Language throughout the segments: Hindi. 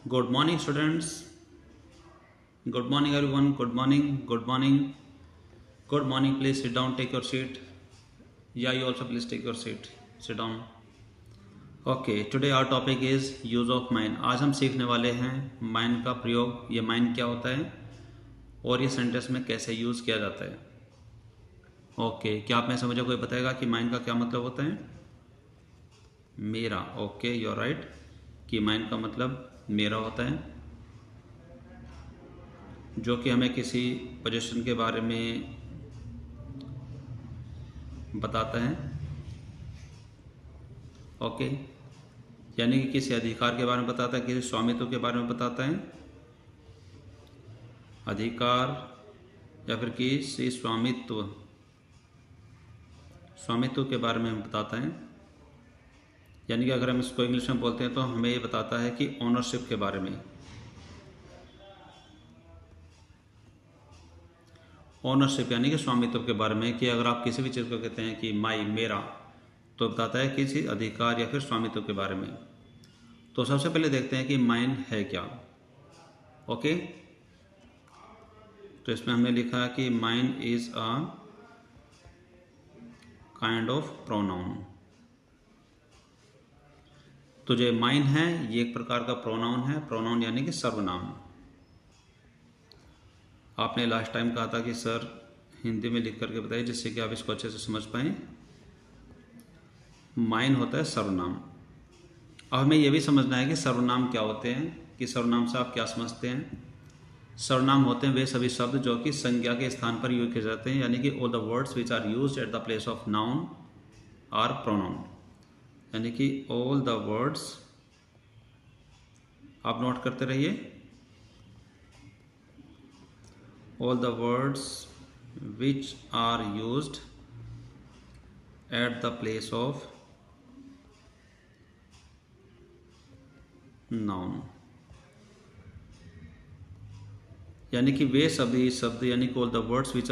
Good morning, students. Good morning, everyone. Good morning. Good morning. Good morning. Please sit down. Take your seat. Yeah, you also please take your seat. Sit down. Okay. Today our topic is use of mind. आज हम सीखने वाले हैं mind का प्रयोग. ये mind क्या होता है और ये सेंटेंस में कैसे यूज किया जाता है. ओके क्या आप में से मुझे कोई बताएगा कि माइंड का क्या मतलब होता है? मेरा. ओके यू आर राइट कि माइंड का मतलब मेरा होता है, जो कि हमें किसी पोजीशन के बारे में बताता है. ओके यानी कि किसी अधिकार के बारे में बताता है, किसी स्वामित्व के बारे में बताता है, अधिकार या फिर किसी स्वामित्व के बारे में हमें बताता है. यानी कि अगर हम इसको इंग्लिश में बोलते हैं तो हमें ये बताता है कि ओनरशिप के बारे में. ओनरशिप यानी कि स्वामित्व के बारे में, कि अगर आप किसी भी चीज़ को कहते हैं कि माई मेरा, तो बताता है किसी अधिकार या फिर स्वामित्व के बारे में. तो सबसे पहले देखते हैं कि माइंड है क्या. ओके तो इसमें हमने लिखा है कि mind is a kind of pronoun. तो जो माइंड है ये एक प्रकार का प्रोनाउन है. प्रोनाउन यानी कि सर्वनाम. आपने लास्ट टाइम कहा था कि सर हिंदी में लिख करके बताइए जिससे कि आप इसको अच्छे से समझ पाएं. माइंड होता है सर्वनाम. अब हमें यह भी समझना है कि सर्वनाम क्या होते हैं, कि सर्वनाम से आप क्या समझते हैं. सर्वनाम होते हैं वे सभी शब्द जो कि संज्ञा के स्थान पर यूज किए जाते हैं, यानी कि all the words which are used at the place of noun are pronoun. यानी कि ऑल द वर्ड्स, आप नोट करते रहिए, all the words which are used at the place of noun. यानी कि वे सभी शब्द, यानी कि all the words which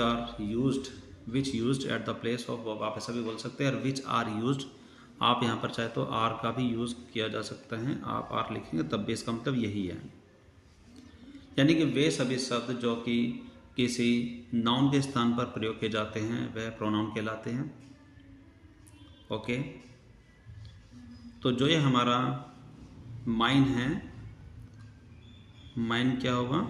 used at the place of, आप ऐसा भी बोल सकते हैं, और which are used, आप यहाँ पर चाहे तो आर का भी यूज किया जा सकता है. आप आर लिखेंगे तब भी इसका मतलब यही है. यानी कि वे सभी शब्द जो कि किसी नाउन के स्थान पर प्रयोग किए जाते हैं वह प्रोनाउन कहलाते हैं. ओके तो जो ये हमारा माइंड है, माइंड क्या होगा?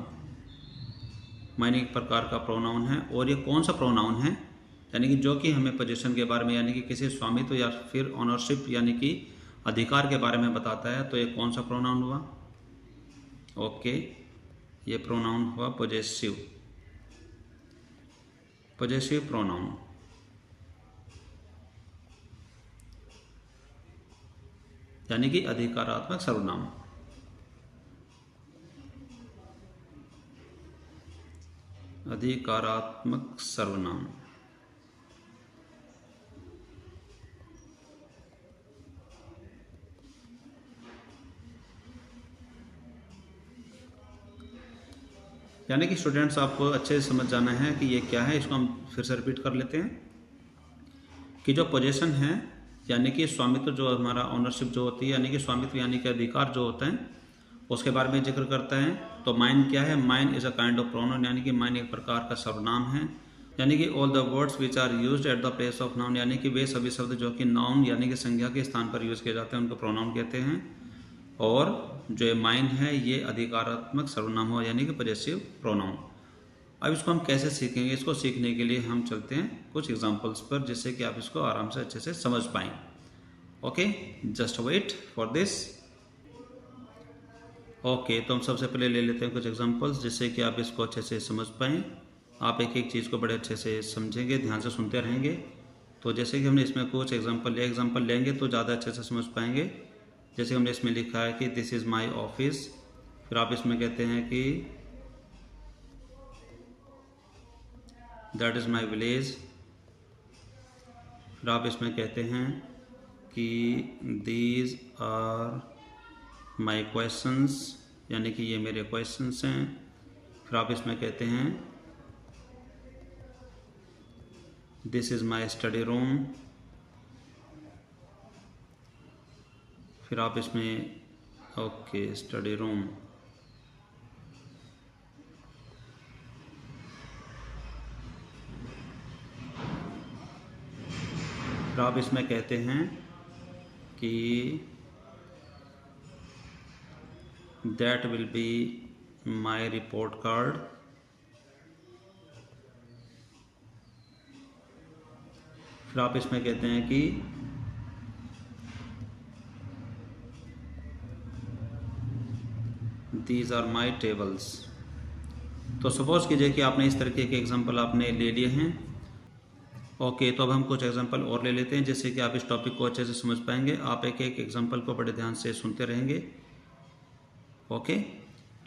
माइंड एक प्रकार का प्रोनाउन है. और ये कौन सा प्रोनाउन है? यानी कि जो कि हमें पोजीशन के बारे में, यानी कि किसी स्वामित्व या फिर ओनरशिप यानी कि अधिकार के बारे में बताता है. तो ये कौन सा प्रोनाउन हुआ? ओके ये प्रोनाउन हुआ पॉजेसिव प्रोनाउन. यानी कि अधिकारात्मक सर्वनाम. अधिकारात्मक सर्वनाम. यानी कि स्टूडेंट्स आपको अच्छे से समझ जाना है कि ये क्या है. इसको हम फिर से रिपीट कर लेते हैं कि जो पोजीशन है यानी कि स्वामित्व, जो हमारा ओनरशिप जो होती है, यानी कि स्वामित्व यानी कि अधिकार जो होता है, उसके बारे में जिक्र करता है. तो माइंड क्या है? Mind is a kind of pronoun, यानी कि माइंड एक प्रकार का सर्वनाम है. यानी कि all the words which are used at the place of noun, यानी कि वे सभी शब्द जो कि नाउन यानी कि संज्ञा के स्थान पर यूज किए जाते हैं उनको प्रोनाउन कहते हैं. और जो माइंड है ये अधिकारात्मक सर्वनाम हो, यानी कि पॉजेसिव प्रोनाउन. अब इसको हम कैसे सीखेंगे? इसको सीखने के लिए हम चलते हैं कुछ एग्जांपल्स पर, जिससे कि आप इसको आराम से अच्छे से समझ पाएं. Okay just wait for this. Okay तो हम सबसे पहले ले लेते हैं कुछ एग्जांपल्स, जिससे कि आप इसको अच्छे से समझ पाएं. आप एक एक चीज़ को बड़े अच्छे से समझेंगे, ध्यान से सुनते रहेंगे. तो जैसे कि हमने इसमें कुछ एग्जांपल लेंगे तो ज़्यादा अच्छे से समझ पाएंगे. जैसे हमने इसमें लिखा है कि दिस इज़ माई ऑफिस, फिर आप इसमें कहते हैं कि दैट इज़ माई विलेज, फिर आप इसमें कहते हैं कि दीज आर माई क्वेश्चंस, यानी कि ये मेरे क्वेश्चंस हैं. फिर आप इसमें कहते हैं this is my study room. फिर आप इसमें ओके स्टडी रूम, फिर आप इसमें कहते हैं कि that will be my report card. फिर आप इसमें कहते हैं कि दीज आर माई टेबल्स। तो सपोज कीजिए कि आपने इस तरीके के एग्जांपल आपने ले लिए हैं। ओके, तो अब हम कुछ एग्जांपल और ले लेते हैं जिससे कि आप इस टॉपिक को अच्छे से समझ पाएंगे। आप एक एक एग्जांपल को बड़े ध्यान से सुनते रहेंगे। ओके,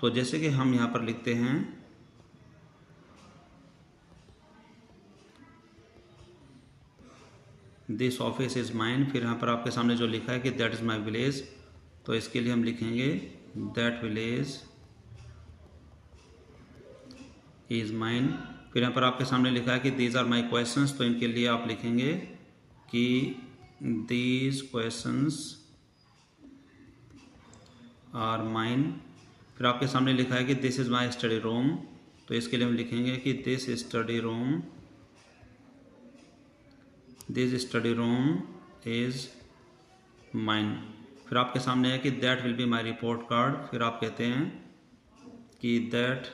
तो जैसे कि हम यहाँ पर लिखते हैं दिस ऑफिस इज़ माइन। फिर यहाँ पर आपके सामने जो लिखा है कि दैट इज़ माई विलेज, तो इसके लिए हम लिखेंगे दैट विलेज इज़ माइन। फिर यहाँ पर आपके सामने लिखा है कि दीज आर माई क्वेश्चंस, तो इनके लिए आप लिखेंगे कि दीज क्वेश्चंस आर माइन। फिर आपके सामने लिखा है कि this is my study room, तो इसके लिए हम लिखेंगे कि this study room is mine. फिर आपके सामने है कि that will be my report card. फिर आप कहते हैं कि that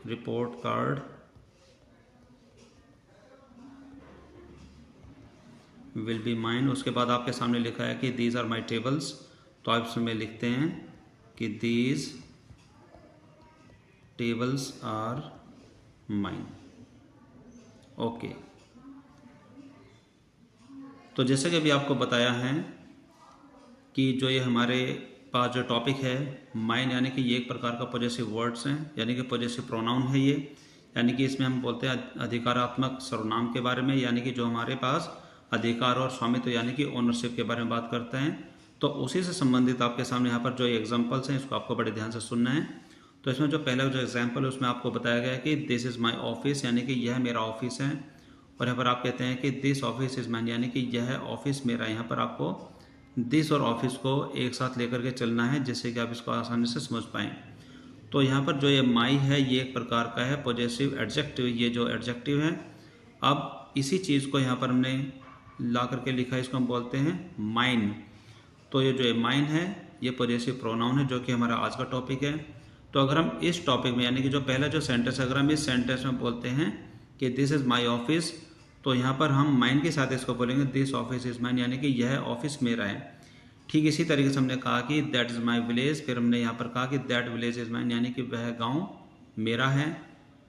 report card will be mine. उसके बाद आपके सामने लिखा है कि दीज आर माई टेबल्स, तो आप इसमें लिखते हैं कि these tables are mine. Okay, तो जैसे कि अभी आपको बताया है कि जो ये हमारे पास जो टॉपिक है माइन, यानी कि ये एक प्रकार का पॉजेसिव वर्ड्स हैं, यानी कि पॉजेसिव प्रोनाउन है ये। यानी कि इसमें हम बोलते हैं अधिकारात्मक सर्वनाम के बारे में, यानी कि जो हमारे पास अधिकार और स्वामित्व यानी कि ओनरशिप के बारे में बात करते हैं। तो उसी से संबंधित आपके सामने यहाँ पर जो एग्जाम्पल्स हैं इसको आपको बड़े ध्यान से सुनना है। तो इसमें जो पहला जो एग्जाम्पल है उसमें आपको बताया गया है कि दिस इज़ माई ऑफिस, यानी कि यह मेरा ऑफिस है। और यहाँ पर आप कहते हैं कि दिस ऑफिस इज़ माइन, यानी कि यह ऑफिस मेरा। यहाँ पर आपको दिस और ऑफिस को एक साथ लेकर के चलना है जिससे कि आप इसको आसानी से समझ पाएँ। तो यहाँ पर जो ये माई है ये एक प्रकार का है पॉजेसिव एडजेक्टिव, ये जो एडजेक्टिव है। अब इसी चीज़ को यहाँ पर हमने ला करके लिखा है, इसको हम बोलते हैं माइन। तो ये जो माइन है ये पॉजेसिव प्रोनाउन है जो कि हमारा आज का टॉपिक है। तो अगर हम इस टॉपिक में यानी कि जो पहला जो सेंटेंस अगर हम इस सेंटेंस में बोलते हैं कि दिस इज़ माई ऑफिस, तो यहाँ पर हम माइन के साथ इसको बोलेंगे दिस ऑफिस इज़ माइन, यानी कि यह ऑफिस मेरा है। ठीक इसी तरीके से हमने कहा कि दैट इज़ माई विलेज, फिर हमने यहाँ पर कहा कि दैट विलेज इज़ माइन, यानी कि वह गाँव मेरा है।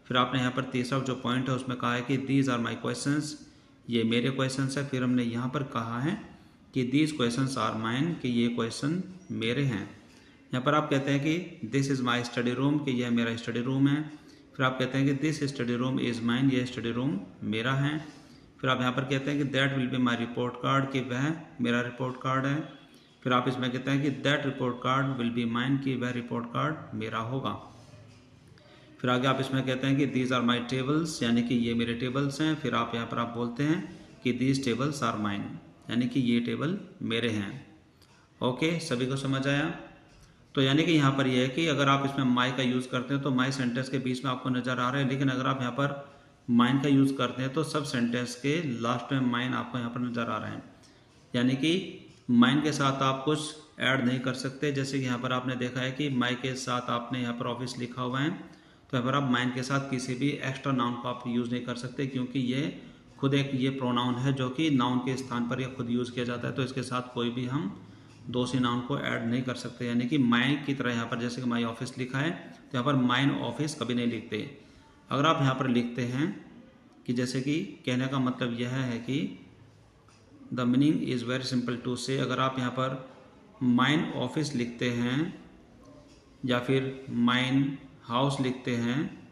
फिर आपने यहाँ पर तीसरा जो पॉइंट है उसमें कहा है कि दीज आर माई क्वेश्चंस, ये मेरे क्वेश्चंस है। फिर हमने यहाँ पर कहा है कि दीज क्वेश्चंस आर माइन, कि ये क्वेश्चन मेरे हैं। यहाँ पर आप कहते हैं कि this is my study room, कि यह मेरा स्टडी रूम है। फिर आप कहते हैं कि this study room is mine, यह स्टडी रूम मेरा है। फिर आप यहाँ पर कहते हैं कि that will be my report card, कि वह मेरा रिपोर्ट कार्ड है। फिर आप इसमें कहते हैं कि that report card will be mine, कि वह रिपोर्ट कार्ड मेरा होगा। फिर आगे आप इसमें कहते हैं कि दीज आर माई टेबल्स, यानी कि ये मेरे टेबल्स हैं। फिर आप यहाँ पर आप बोलते हैं कि दीज टेबल्स आर माइन, यानी कि ये टेबल मेरे हैं। ओके, सभी को समझ आया? तो यानी कि यहाँ पर यह है कि अगर आप इसमें माई का यूज़ करते हैं तो माई सेंटेंस के बीच में आपको नज़र आ रहा है, लेकिन अगर आप यहाँ पर माइन का यूज़ करते हैं तो सब सेंटेंस के लास्ट में माइन आपको यहाँ पर नज़र आ रहा है। यानी कि माइन के साथ आप कुछ ऐड नहीं कर सकते। जैसे कि यहाँ पर आपने देखा है कि माई के साथ आपने यहाँ पर ऑफिस लिखा हुआ है, तो यहाँ पर आप माइन के साथ किसी भी एक्स्ट्रा नाउन को आप यूज़ नहीं कर सकते, क्योंकि ये खुद एक ये प्रोनाउन है जो कि नाउन के स्थान पर यह खुद यूज़ किया जाता है। तो इसके साथ कोई भी हम दूसरी नाउन को ऐड नहीं कर सकते। यानी कि माई की तरह यहाँ पर जैसे कि माई ऑफिस लिखा है तो यहाँ पर माइन ऑफिस कभी नहीं लिखते। अगर आप यहाँ पर लिखते हैं कि जैसे कि कहने का मतलब यह है कि the meaning is very simple to say, अगर आप यहाँ पर माइन ऑफिस लिखते हैं या फिर माइन हाउस लिखते हैं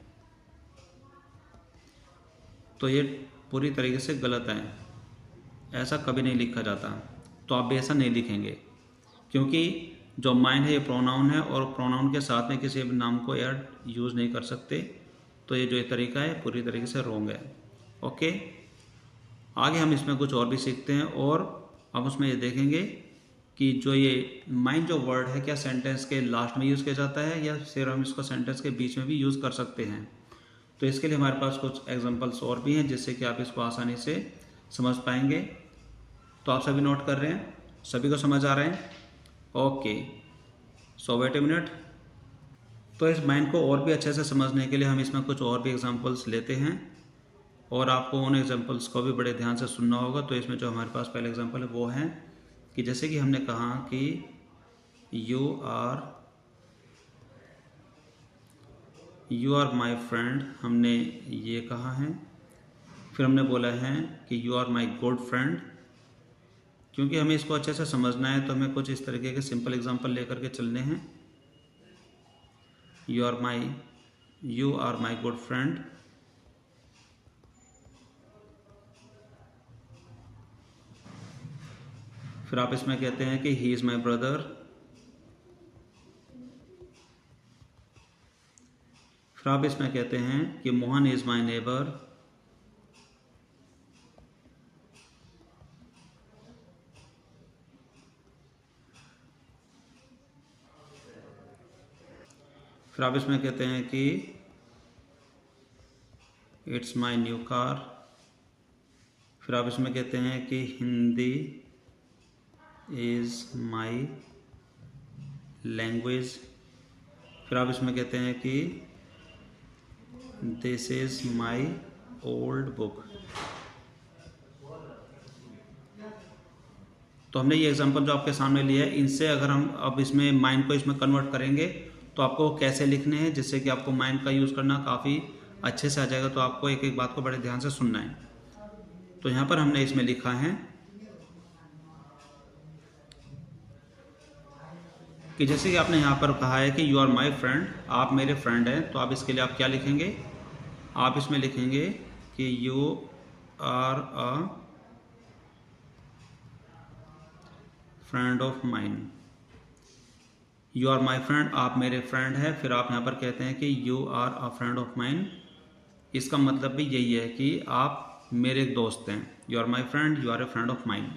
तो ये पूरी तरीके से गलत है, ऐसा कभी नहीं लिखा जाता। तो आप भी ऐसा नहीं लिखेंगे, क्योंकि जो माइन है ये प्रोनाउन है और प्रोनाउन के साथ में किसी भी नाम को ऐड यूज़ नहीं कर सकते। तो ये जो तरीका है पूरी तरीके से रॉन्ग है। ओके, आगे हम इसमें कुछ और भी सीखते हैं और हम उसमें ये देखेंगे कि जो ये माइन जो वर्ड है क्या सेंटेंस के लास्ट में यूज़ किया जाता है या फिर हम इसको सेंटेंस के बीच में भी यूज़ कर सकते हैं। तो इसके लिए हमारे पास कुछ एग्जांपल्स और भी हैं जिससे कि आप इसको आसानी से समझ पाएंगे। तो आप सभी नोट कर रहे हैं, सभी को समझ आ रहे हैं? Okay, so wait a minute. तो इस माइंड को और भी अच्छे से समझने के लिए हम इसमें कुछ और भी एग्जांपल्स लेते हैं और आपको उन एग्जांपल्स को भी बड़े ध्यान से सुनना होगा। तो इसमें जो हमारे पास पहला एग्जांपल है वो है कि जैसे कि हमने कहा कि यू आर माई फ्रेंड, हमने ये कहा है। फिर हमने बोला है कि you are my good friend. क्योंकि हमें इसको अच्छे से समझना है तो हमें कुछ इस तरीके के सिंपल एग्जांपल लेकर के चलने हैं। You are my good friend. फिर आप इसमें कहते हैं कि ही इज़ माई ब्रदर। फिर आप इसमें कहते हैं कि मोहन इज़ माई नेबर। फिर आप इसमें कहते हैं कि इट्स माई न्यू कार। फिर आप इसमें कहते हैं कि हिंदी इज़ माई लैंग्वेज। फिर आप इसमें कहते हैं कि this is my old book. तो हमने ये एग्जांपल जो आपके सामने लिया है, इनसे अगर हम अब इसमें माइंड को इसमें कन्वर्ट करेंगे तो आपको कैसे लिखने हैं जिससे कि आपको माइंड का यूज़ करना काफ़ी अच्छे से आ जाएगा। तो आपको एक एक बात को बड़े ध्यान से सुनना है। तो यहाँ पर हमने इसमें लिखा है कि जैसे कि आपने यहाँ पर कहा है कि यू आर माई फ्रेंड, आप मेरे फ्रेंड हैं। तो आप इसके लिए आप क्या लिखेंगे? आप इसमें लिखेंगे कि you are a friend of mine. You are my friend, आप मेरे फ्रेंड हैं। फिर आप यहाँ पर कहते हैं कि you are a friend of mine. इसका मतलब भी यही है कि आप मेरे दोस्त हैं। You are my friend, you are a friend of mine.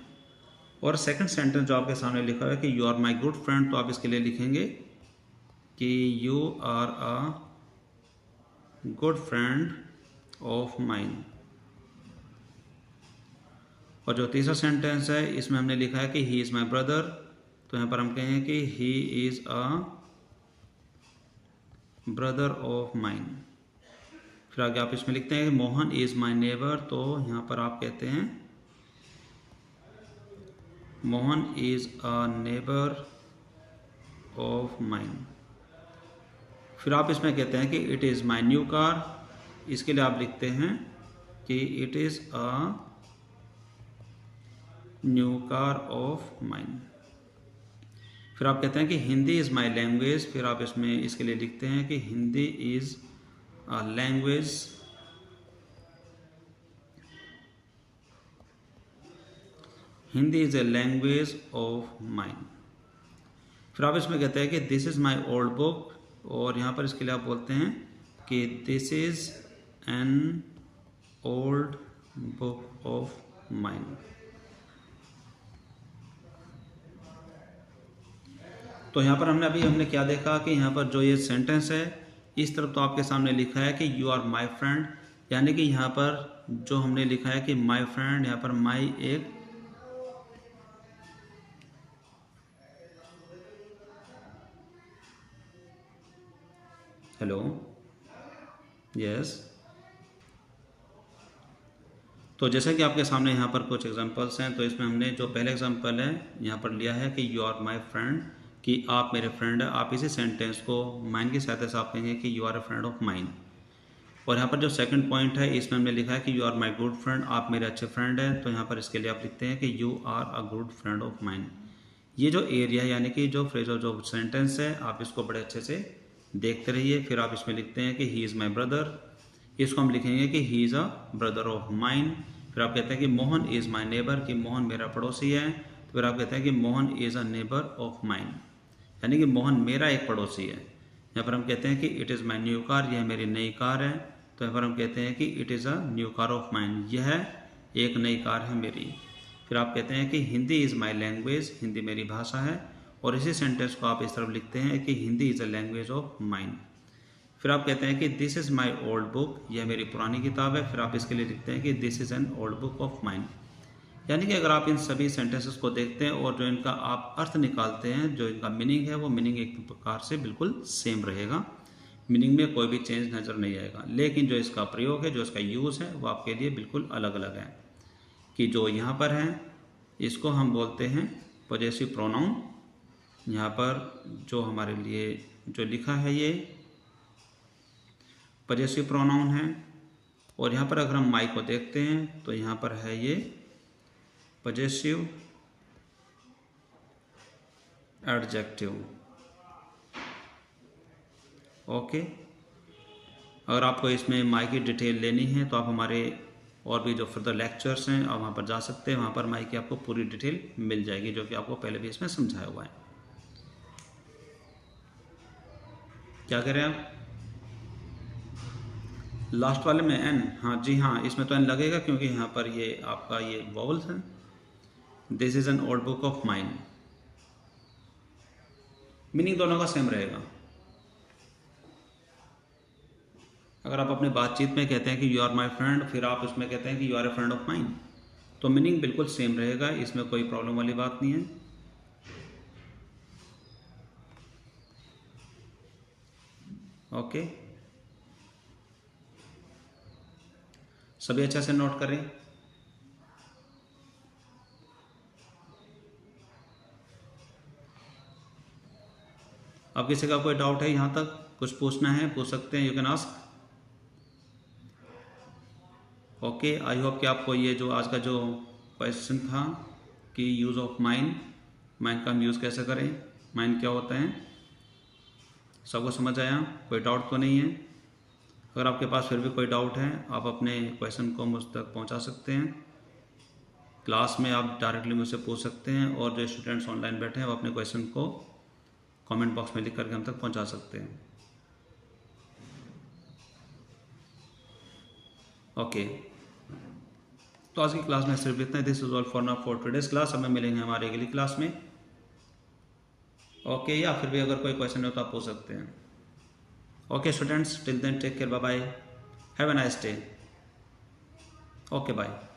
और सेकंड सेंटेंस जो आपके सामने लिखा है कि you are my good friend, तो आप इसके लिए लिखेंगे कि you are a good friend of mine. और जो तीसरा सेंटेंस है इसमें हमने लिखा है कि ही इज़ माई ब्रदर, तो यहाँ पर हम कहेंगे कि he is a brother of mine. फिर आगे आप इसमें लिखते हैं कि मोहन इज़ माई नेबर, तो यहाँ पर आप कहते हैं Mohan is a neighbour of mine. फिर आप इसमें कहते हैं कि it is my new car. इसके लिए आप लिखते हैं कि it is a new car of mine. फिर आप कहते हैं कि हिंदी इज़ माई लैंग्वेज। फिर आप इसमें इसके लिए लिखते हैं कि Hindi is a language. Hindi is a language of mine. फिर आप इसमें कहते हैं कि this is my old book, और यहाँ पर इसके लिए आप बोलते हैं कि this is an old book of mine. तो यहाँ पर हमने क्या देखा कि यहाँ पर जो ये सेंटेंस है इस तरफ तो आपके सामने लिखा है कि यू आर माई फ्रेंड, यानी कि यहाँ पर जो हमने लिखा है कि माई फ्रेंड, यहाँ पर माई एक हेलो यस। तो जैसे कि आपके सामने यहाँ पर कुछ एग्जांपल्स हैं, तो इसमें हमने जो पहले एग्जांपल है यहाँ पर लिया है कि यू आर माई फ्रेंड, कि आप मेरे फ्रेंड हैं। आप इसी सेंटेंस को माइन की सहायता से आप कहेंगे कि you are a friend of mine. और यहाँ पर जो सेकंड पॉइंट है इसमें हमने लिखा है कि you are my good friend, आप मेरे अच्छे फ्रेंड हैं। तो यहाँ पर इसके लिए आप लिखते हैं कि you are a good friend of mine. ये जो एरिया है यानी कि जो फ्रेज और जो सेंटेंस है आप इसको बड़े अच्छे से देखते रहिए। फिर आप इसमें लिखते हैं कि ही इज़ माई ब्रदर, इसको हम लिखेंगे कि he is a brother of mine. फिर आप कहते हैं कि मोहन इज़ माई नेबर, कि मोहन मेरा पड़ोसी है। तो फिर आप कहते हैं कि Mohan is a neighbour of mine, यानी कि मोहन मेरा एक पड़ोसी है। यहाँ पर हम कहते हैं कि it is my new car, यह मेरी नई कार है। तो यहाँ पर हम कहते हैं कि it is a new car of mine, यह एक नई कार है मेरी। फिर आप कहते हैं कि Hindi is my language, Hindi मेरी भाषा है। और इसी सेंटेंस को आप इस तरफ लिखते हैं कि Hindi is a language of mine. फिर आप कहते हैं कि this is my old book, यह मेरी पुरानी किताब है। फिर आप इसके लिए लिखते हैं कि this is an old book of mine, यानी कि अगर आप इन सभी सेंटेंसेस को देखते हैं और जो इनका आप अर्थ निकालते हैं, जो इनका मीनिंग है, वो मीनिंग एक प्रकार से बिल्कुल सेम रहेगा, मीनिंग में कोई भी चेंज नज़र नहीं आएगा। लेकिन जो इसका प्रयोग है, जो इसका यूज़ है, वो आपके लिए बिल्कुल अलग अलग है। कि जो यहाँ पर है इसको हम बोलते हैं पॉजेसिव प्रोनाउन। यहाँ पर जो हमारे लिए जो लिखा है ये पॉजेसिव प्रोनाउन है। और यहाँ पर अगर हम माई को देखते हैं तो यहाँ पर है ये पॉजेसिव एडजेक्टिव। ओके, अगर आपको इसमें माई की डिटेल लेनी है तो आप हमारे और भी जो फर्दर लेक्चर्स हैं आप वहाँ पर जा सकते हैं, वहाँ पर माई की आपको पूरी डिटेल मिल जाएगी, जो कि आपको पहले भी इसमें समझाया हुआ है। क्या करें आप लास्ट वाले में एन? हाँ जी हाँ, इसमें तो एन लगेगा क्योंकि यहाँ पर ये आपका ये वॉवल्स है। This is an old book of mine, meaning दोनों का सेम रहेगा। अगर आप अपने बातचीत में कहते हैं कि यू आर माई फ्रेंड, फिर आप उसमें कहते हैं कि you are a friend of mine, तो मीनिंग बिल्कुल सेम रहेगा, इसमें कोई प्रॉब्लम वाली बात नहीं है। ओके, सभी अच्छे से नोट करें। अब किसी का कोई डाउट है यहाँ तक, कुछ पूछना है पूछ सकते हैं, you can ask. Okay, I hope कि आपको ये जो आज का जो क्वेश्चन था कि यूज़ ऑफ माइन, माइन का हम यूज़ कैसे करें, माइन क्या होता है, सबको समझ आया, कोई डाउट तो नहीं है। अगर आपके पास फिर भी कोई डाउट है आप अपने क्वेश्चन को मुझ तक पहुंचा सकते हैं, क्लास में आप डायरेक्टली मुझसे पूछ सकते हैं, और जो स्टूडेंट्स ऑनलाइन बैठे हैं वो अपने क्वेश्चन को कमेंट बॉक्स में लिख करके हम तक पहुंचा सकते हैं। ओके, तो आज की क्लास में सिर्फ इतना। This is all for now for today's class. हमें मिलेंगे हमारे अगली क्लास में। ओके, या फिर भी अगर कोई क्वेश्चन हो तो आप पूछ सकते हैं। Okay students, till then take care, bye bye, have a nice day. Okay bye.